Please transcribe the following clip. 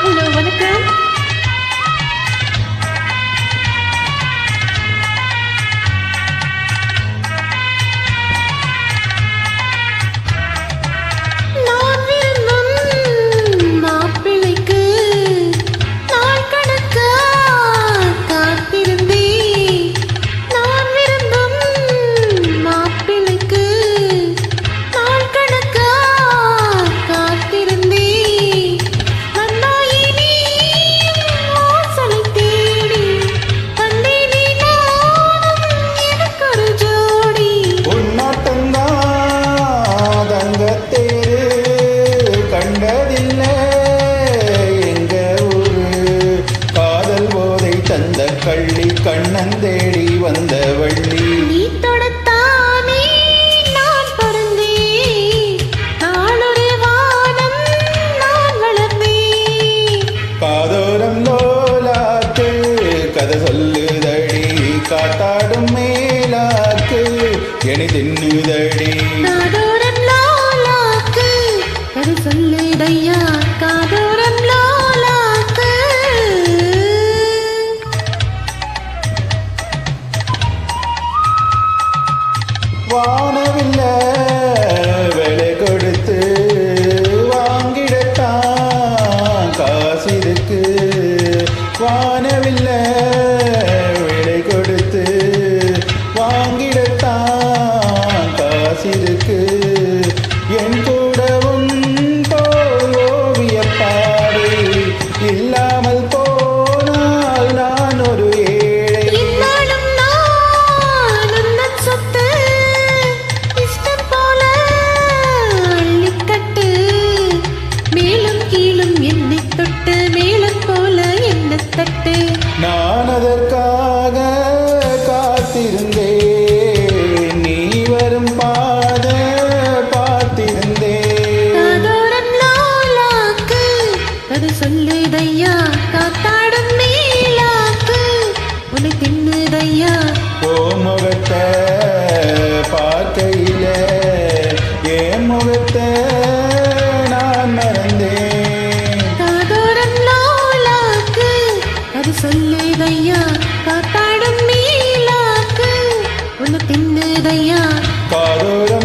Hello வணக்கம். நான் விரும்பும் மாப்பிள்ளைக்கு நாள் கணக்கா காத்திருந்தேன். நான் விரும்பும் மாப்பிள்ளைக்கு நாள் கணக்கா காத்திருந்தேன். வந்தாயினி வாசலை தேடி வந்தேனே நானும் எனக்கொரு ஜோடி. உன்னாட்டந்தான் தங்கத்தேரு கண்டதில்லை எங்க ஊரு. காதல் போதை தந்த கள்ளி கண்ணன் தேடி வந்த வள்ளி. நீ தொடத்தானே நான் பிறந்தேன். நாளொரு வானம் நான் வளர்ந்தேன். காதோரம் லோலாக்கு கதை சொல்லுதடி. காத்தாடும் மேலாக்கு எனி தின்னுதடி. காதோரம் லோலாக்கு கதை சொல்லுதையா. காதோரம் லோலாக்கு. வானவில்ல விலை கொடுத்து வாங்கிடத்தான் காசிருக்கு. வானவில்ல விலை கொடுத்து வாங்கிடத்தான் காசிருக்கு. என் கூடவும் போல் ஓவியப்பாடு இல்லாமல் போனால் நான் ஒரு ஏழை. இன்னாலும் நான் உந்தன் சொத்து. இஷ்டம் போல அள்ளிக்கட்டு. மேலும் கீழும் என்னைத் தொட்டு மேலும் போல என்னைத் தட்டு. நான் அதற்காக காத்திருந்தேன். நீ வரும் பாத பார்த்திருந்தேன். காதோரம் லோலாக்கு கதை சொல்லுதையா. காத்தாடும் மேலாக்கு உன்னை தின்னுதையா. ஓ முகத்தை பார்க்கையில என் முகத்தை நான் மறந்தேன். காதோரம் லோலாக்கு கதை சொல்லுதையா. காத்தாடும் மேலாக்கு உன்னை தின்னுதையா. காதோரம்